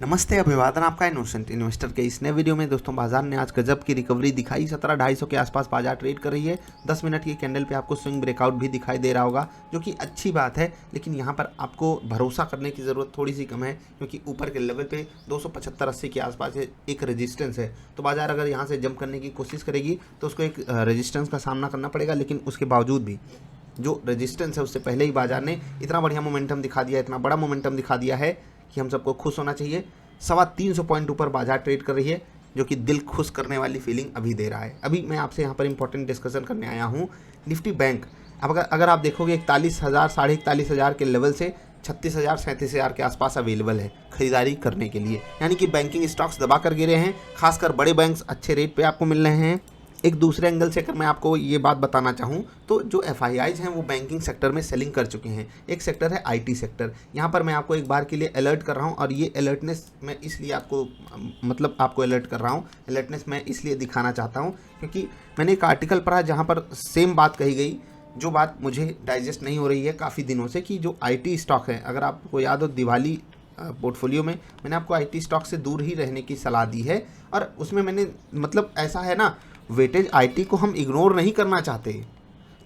नमस्ते, अभिवादन आपका इनोसेंट इन्वेस्टर के इस नए वीडियो में। दोस्तों, बाजार ने आज गजब की रिकवरी दिखाई। 17,250 के आसपास बाजार ट्रेड कर रही है। 10 मिनट की कैंडल पे आपको स्विंग ब्रेकआउट भी दिखाई दे रहा होगा, जो कि अच्छी बात है। लेकिन यहाँ पर आपको भरोसा करने की ज़रूरत थोड़ी सी कम है, क्योंकि ऊपर के लेवल पे 275-80 के आसपास एक रेजिस्टेंस है। तो बाजार अगर यहाँ से जंप करने की कोशिश करेगी तो उसको एक रेजिस्टेंस का सामना करना पड़ेगा। लेकिन उसके बावजूद भी जो रेजिस्टेंस है उससे पहले ही बाजार ने इतना बढ़िया मोमेंटम दिखा दिया, इतना बड़ा मोमेंटम दिखा दिया है कि हम सबको खुश होना चाहिए। 350 पॉइंट ऊपर बाजार ट्रेड कर रही है, जो कि दिल खुश करने वाली फीलिंग अभी दे रहा है। अभी मैं आपसे यहाँ पर इंपॉर्टेंट डिस्कशन करने आया हूँ निफ्टी बैंक। अब अगर आप देखोगे 41,000 साढ़े 41,000 के लेवल से 36,000 37,000 के आसपास अवेलेबल है खरीदारी करने के लिए। यानी कि बैंकिंग स्टॉक्स दबा कर गिरे हैं, खासकर बड़े बैंक्स अच्छे रेट पे आपको मिल रहे हैं। एक दूसरे एंगल से अगर मैं आपको ये बात बताना चाहूँ तो जो FIIs हैं वो बैंकिंग सेक्टर में सेलिंग कर चुके हैं। एक सेक्टर है IT सेक्टर। यहाँ पर मैं आपको एक बार के लिए अलर्ट कर रहा हूँ, और ये अलर्टनेस मैं इसलिए आपको अलर्ट कर रहा हूँ। अलर्टनेस मैं इसलिए दिखाना चाहता हूँ क्योंकि मैंने एक आर्टिकल पढ़ा जहाँ पर सेम बात कही गई, जो बात मुझे डाइजेस्ट नहीं हो रही है काफ़ी दिनों से, कि जो IT स्टॉक है, अगर आपको याद हो दिवाली पोर्टफोलियो में मैंने आपको IT स्टॉक से दूर ही रहने की सलाह दी है। और उसमें मैंने ऐसा है ना, वेटेज IT को हम इग्नोर नहीं करना चाहते,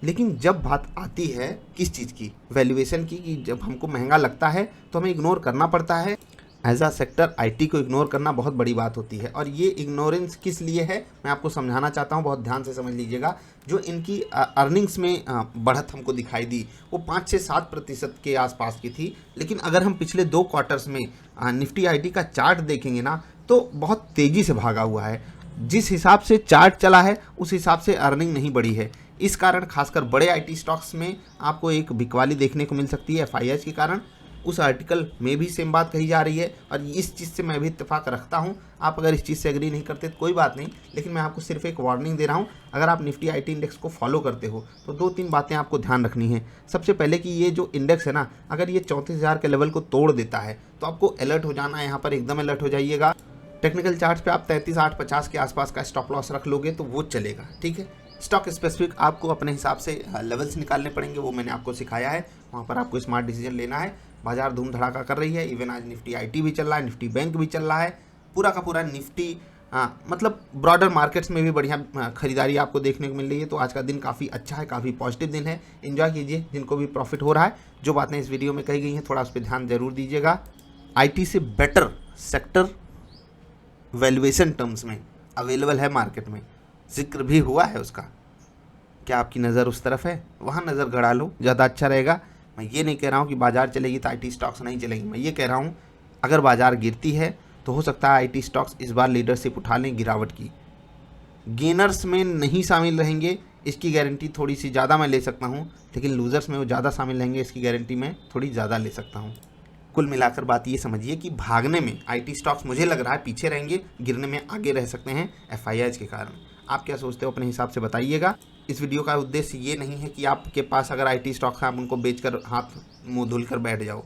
लेकिन जब बात आती है किस चीज़ की, वैल्यूएशन की, कि जब हमको महंगा लगता है तो हमें इग्नोर करना पड़ता है। एज अ सेक्टर IT को इग्नोर करना बहुत बड़ी बात होती है। और ये इग्नोरेंस किस लिए है मैं आपको समझाना चाहता हूँ, बहुत ध्यान से समझ लीजिएगा। जो इनकी अर्निंग्स में बढ़त हमको दिखाई दी वो 5 से 7% के आसपास की थी। लेकिन अगर हम पिछले 2 क्वार्टर्स में निफ्टी IT का चार्ट देखेंगे ना, तो बहुत तेज़ी से भागा हुआ है। जिस हिसाब से चार्ट चला है उस हिसाब से अर्निंग नहीं बढ़ी है। इस कारण खासकर बड़े IT स्टॉक्स में आपको एक बिकवाली देखने को मिल सकती है FIIs के कारण। उस आर्टिकल में भी सेम बात कही जा रही है, और इस चीज़ से मैं भी इत्तेफाक रखता हूं। आप अगर इस चीज़ से एग्री नहीं करते तो कोई बात नहीं, लेकिन मैं आपको सिर्फ एक वार्निंग दे रहा हूं। अगर आप निफ्टी IT इंडेक्स को फॉलो करते हो तो 2-3 बातें आपको ध्यान रखनी है। सबसे पहले कि ये जो इंडेक्स है ना, अगर ये 34,000 के लेवल को तोड़ देता है तो आपको अलर्ट हो जाना है, यहाँ पर एकदम अलर्ट हो जाइएगा। टेक्निकल चार्ट्स पे आप 33,850 के आसपास का स्टॉप लॉस रख लोगे तो वो चलेगा, ठीक है। स्टॉक स्पेसिफिक आपको अपने हिसाब से लेवल्स निकालने पड़ेंगे, वो मैंने आपको सिखाया है। वहाँ पर आपको स्मार्ट डिसीजन लेना है। बाजार धूम धड़ाका कर रही है। इवन आज निफ्टी IT भी चल रहा है, निफ्टी बैंक भी चल रहा है, पूरा का पूरा निफ्टी ब्रॉडर मार्केट्स में भी बढ़िया खरीदारी आपको देखने को मिल रही है। तो आज का दिन काफ़ी अच्छा है, काफ़ी पॉजिटिव दिन है। एंजॉय कीजिए जिनको भी प्रॉफिट हो रहा है। जो बातें इस वीडियो में कही गई हैं थोड़ा उस पर ध्यान जरूर दीजिएगा। IT से बेटर सेक्टर वैल्यूएशन टर्म्स में अवेलेबल है मार्केट में, जिक्र भी हुआ है उसका। क्या आपकी नज़र उस तरफ है? वहाँ नज़र गड़ा लो, ज़्यादा अच्छा रहेगा। मैं ये नहीं कह रहा हूँ कि बाजार चलेगी तो IT स्टॉक्स नहीं चलेंगी। मैं ये कह रहा हूँ अगर बाजार गिरती है तो हो सकता है IT स्टॉक्स इस बार लीडरशिप उठा लें गिरावट की। गेनर्स में नहीं शामिल रहेंगे, इसकी गारंटी थोड़ी सी ज़्यादा मैं ले सकता हूँ, लेकिन लूज़र्स में वो ज़्यादा शामिल रहेंगे, इसकी गारंटी मैं थोड़ी ज़्यादा ले सकता हूँ। कुल मिलाकर बात ये समझिए कि भागने में IT स्टॉक्स मुझे लग रहा है पीछे रहेंगे, गिरने में आगे रह सकते हैं FIIs के कारण। आप क्या सोचते हो अपने हिसाब से बताइएगा। इस वीडियो का उद्देश्य ये नहीं है कि आपके पास अगर IT स्टॉक्स हैं आप उनको बेचकर हाथ मुंह धुल कर बैठ जाओ।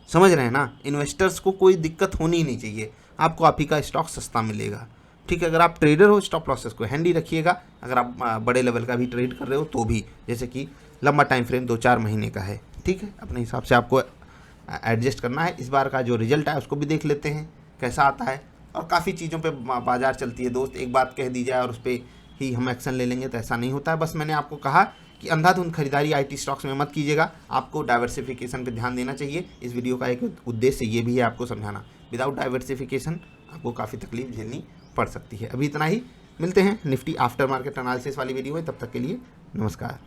समझ रहे हैं ना, इन्वेस्टर्स को कोई दिक्कत होनी ही नहीं चाहिए। आपको आप ही का स्टॉक सस्ता मिलेगा, ठीक है। अगर आप ट्रेडर हो स्टॉप लॉसेस को हैंडी रखिएगा। अगर आप बड़े लेवल का भी ट्रेड कर रहे हो तो भी, जैसे कि लंबा टाइम फ्रेम 2-4 महीने का है, ठीक है। अपने हिसाब से आपको एडजस्ट करना है। इस बार का जो रिजल्ट है उसको भी देख लेते हैं कैसा आता है। और काफ़ी चीज़ों पे बाजार चलती है दोस्त, एक बात कह दी जाए और उस पर ही हम एक्शन ले लेंगे तो ऐसा नहीं होता है। बस मैंने आपको कहा कि अंधाधुंध खरीदारी IT स्टॉक्स में मत कीजिएगा, आपको डाइवर्सिफिकेशन पे ध्यान देना चाहिए। इस वीडियो का एक उद्देश्य ये भी है आपको समझाना, विदाउट डाइवर्सिफिकेशन आपको काफ़ी तकलीफ झेलनी पड़ सकती है। अभी इतना ही, मिलते हैं निफ्टी आफ्टर मार्केट एनालिसिस वाली वीडियो में। तब तक के लिए नमस्कार।